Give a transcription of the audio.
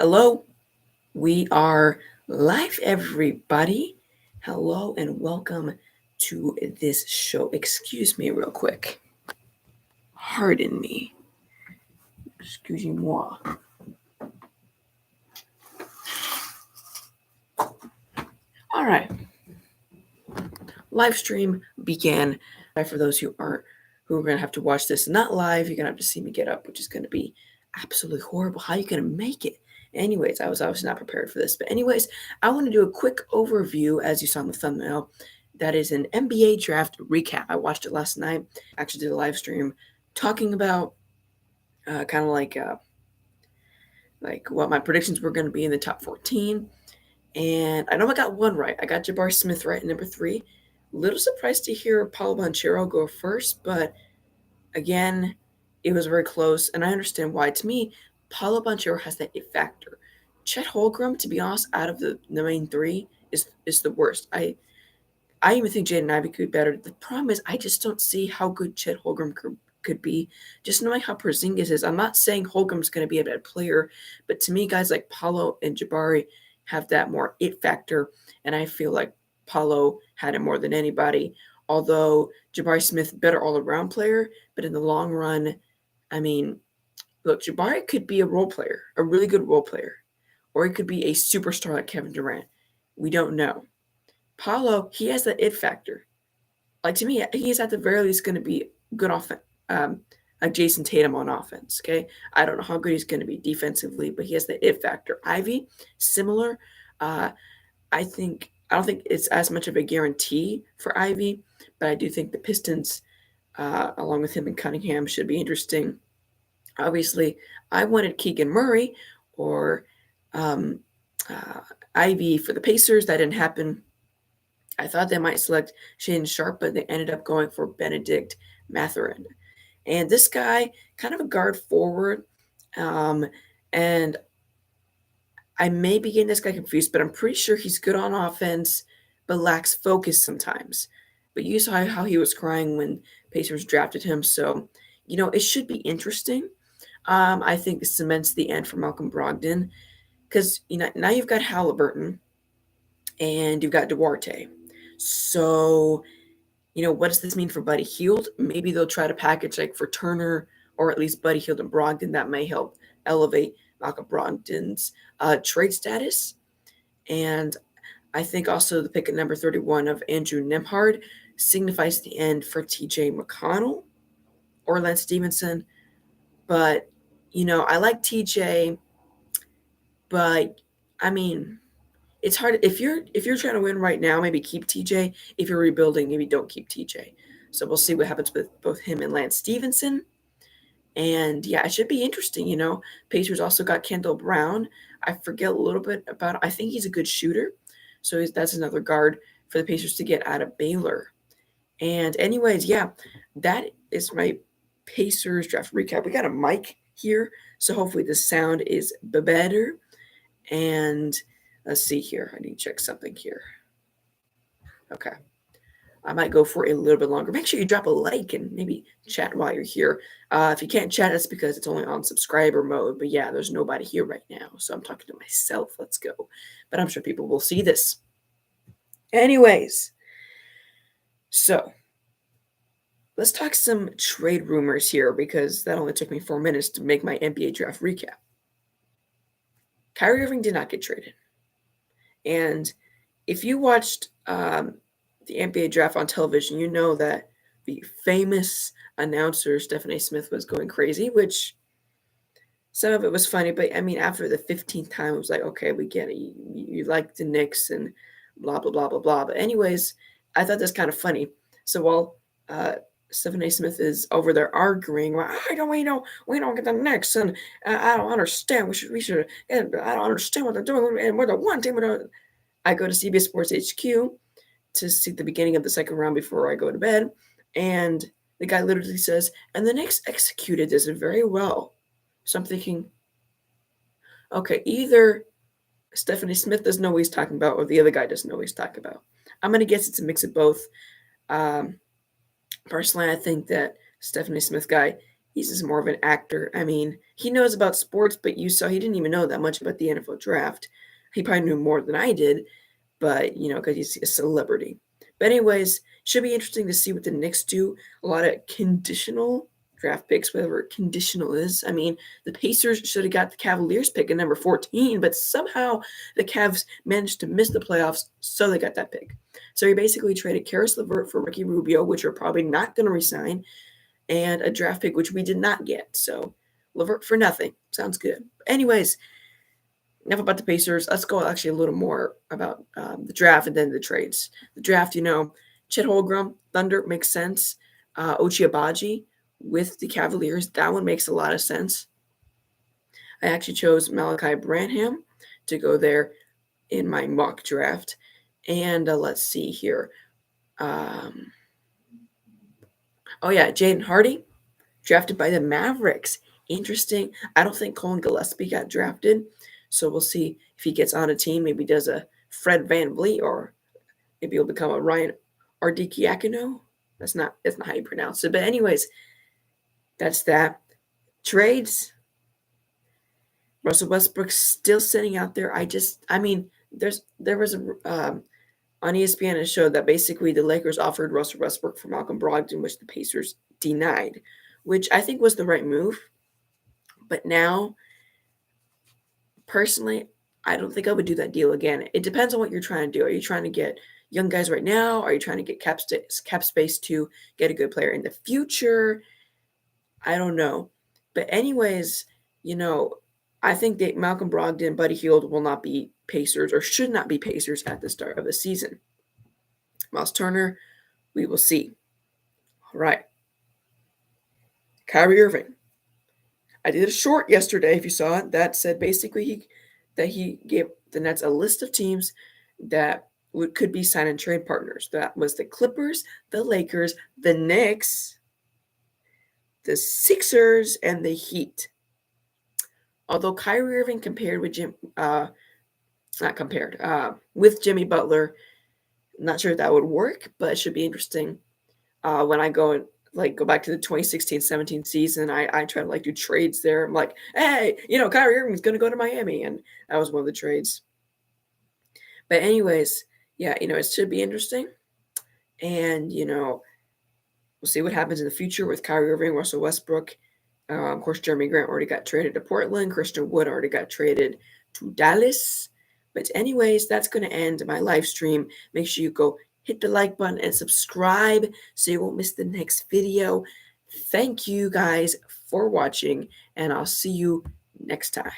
Hello, we are live, everybody. Hello and welcome to this show. Excuse me, real quick. Pardon me. Excusez-moi. All right. Live stream began. For those who are going to have to watch this not live, you're going to have to see me get up, which is going to be absolutely horrible. How are you going to make it? Anyways, I was obviously not prepared for this. But anyways, I want to do a quick overview, as you saw in the thumbnail. That is an NBA draft recap. I watched it last night. Actually did a live stream talking about kind of like what my predictions were going to be in the top 14. And I know I got one right. I got Jabari Smith right at number 3. Little surprised to hear Paolo Banchero go first, but again, it was very close, and I understand why. To me, Paolo Banchero has that it factor. Chet Holmgren, to be honest, out of the main 3, is the worst. I even think Jaden Ivey could be better. The problem is I just don't see how good Chet Holmgren could be. Just knowing how Porzingis is, I'm not saying Holmgren's going to be a bad player, but to me, guys like Paolo and Jabari have that more it factor, and I feel like Paolo had it more than anybody. Although Jabari Smith, better all-around player, but in the long run, I mean, look, Jabari could be a role player, a really good role player, or he could be a superstar like Kevin Durant. We don't know. Paolo, he has that it factor. Like to me, he is at the very least going to be good offense, like Jason Tatum on offense. Okay, I don't know how good he's going to be defensively, but he has the it factor. Ivy, similar. Uh, I don't think it's as much of a guarantee for Ivy, but I do think the Pistons, along with him and Cunningham, should be interesting. Obviously, I wanted Keegan Murray or um, Ivy for the Pacers. That didn't happen. I thought they might select Shane Sharp, but they ended up going for Benedict Mathurin. And this guy, kind of a guard forward, um, and I may be getting this guy confused, but I'm pretty sure he's good on offense, but lacks focus sometimes. But you saw how he was crying when Pacers drafted him, so it should be interesting. I think this cements the end for Malcolm Brogdon because now you've got Halliburton and you've got Duarte. So what does this mean for Buddy Hield? Maybe they'll try to package like for Turner or at least Buddy Hield and Brogdon. That may help elevate Malcolm Brogdon's trade status. And I think also the pick at number 31 of Andrew Nembhard signifies the end for TJ McConnell or Lance Stevenson. But, I like TJ, but I mean, it's hard if you're trying to win right now, maybe keep TJ. If you're rebuilding, maybe don't keep TJ. So we'll see what happens with both him and Lance Stevenson. And yeah, it should be interesting. Pacers also got Kendall Brown. I forget a little bit about. I think he's a good shooter, so that's another guard for the Pacers to get out of Baylor. And anyways, yeah, that is my Pacers draft recap. We got a mic here, so hopefully the sound is better. And let's see here. I need to check something here. Okay. I might go for a little bit longer. Make sure you drop a like and maybe chat while you're here. If you can't chat, it's because it's only on subscriber mode. But yeah, there's nobody here right now. So I'm talking to myself. Let's go. But I'm sure people will see this. Anyways, so let's talk some trade rumors here because that only took me 4 minutes to make my NBA draft recap. Kyrie Irving did not get traded. And if you watched the NBA draft on television, you know that the famous announcer Stephen A. Smith was going crazy, which some of it was funny, but I mean, after the 15th time, it was like, okay, we get it. You like the Knicks and blah, blah, blah, blah, blah. But anyways, I thought that's kind of funny. So while Stephen A. Smith is over there arguing, well, we don't get the Knicks, and I don't understand. We should. And I don't understand what they're doing, and we're the one team. I go to CBS Sports HQ to see the beginning of the second round before I go to bed, and the guy literally says, "And the Knicks executed this very well." So I'm thinking, okay, either Stephanie Smith doesn't know what he's talking about, or the other guy doesn't know what he's talking about. I'm gonna guess it's a mix of both. Personally, I think that Stephanie Smith guy He's just more of an actor. I mean, he knows about sports, but you saw he didn't even know that much about the NFL draft. He probably knew more than I did, but because he's a celebrity. But anyways, should be interesting to see what the Knicks do. A lot of conditional draft picks, whatever conditional is. I mean, the Pacers should have got the Cavaliers pick at number 14, but somehow the Cavs managed to miss the playoffs, so they got that pick. So he basically traded Karis LeVert for Ricky Rubio, which are probably not going to resign, and a draft pick, which we did not get. So LeVert for nothing. Sounds good. Anyways, enough about the Pacers. Let's go actually a little more about the draft and then the trades. The draft, Chet Holmgren, Thunder makes sense. Ochai Agbaji with the Cavaliers, that one makes a lot of sense. I actually chose Malachi Branham to go there in my mock draft. And let's see here. Jaden Hardy, drafted by the Mavericks. Interesting. I don't think Colin Gillespie got drafted, so we'll see if he gets on a team. Maybe does a Fred VanVleet, or maybe he'll become a Ryan Ardikiakino. That's not how you pronounce it. But anyways, that's that. Trades. Russell Westbrook still sitting out there. There was on ESPN it showed that basically the Lakers offered Russell Westbrook for Malcolm Brogdon, which the Pacers denied, which I think was the right move. But now, personally, I don't think I would do that deal again. It depends on what you're trying to do. Are you trying to get young guys right now? Are you trying to get cap space to get a good player in the future? I don't know. But anyways, I think that Malcolm Brogdon, Buddy Hield will not be Pacers, or should not be Pacers at the start of the season. Miles Turner, we will see. All right. Kyrie Irving. I did a short yesterday, if you saw it, that said basically he gave the Nets a list of teams that could be sign and trade partners. That was the Clippers, the Lakers, the Knicks, the Sixers, and the Heat. Although Kyrie Irving compared with with Jimmy Butler, not sure if that would work, but it should be interesting. When I go back to the 2016-17 season, I try to do trades there. I'm like, hey, Kyrie Irving's going to go to Miami, and that was one of the trades. But anyways, yeah, it should be interesting, and we'll see what happens in the future with Kyrie Irving, Russell Westbrook. Of course, Jeremy Grant already got traded to Portland. Christian Wood already got traded to Dallas. But anyways, that's going to end my live stream. Make sure you go hit the like button and subscribe so you won't miss the next video. Thank you guys for watching, and I'll see you next time.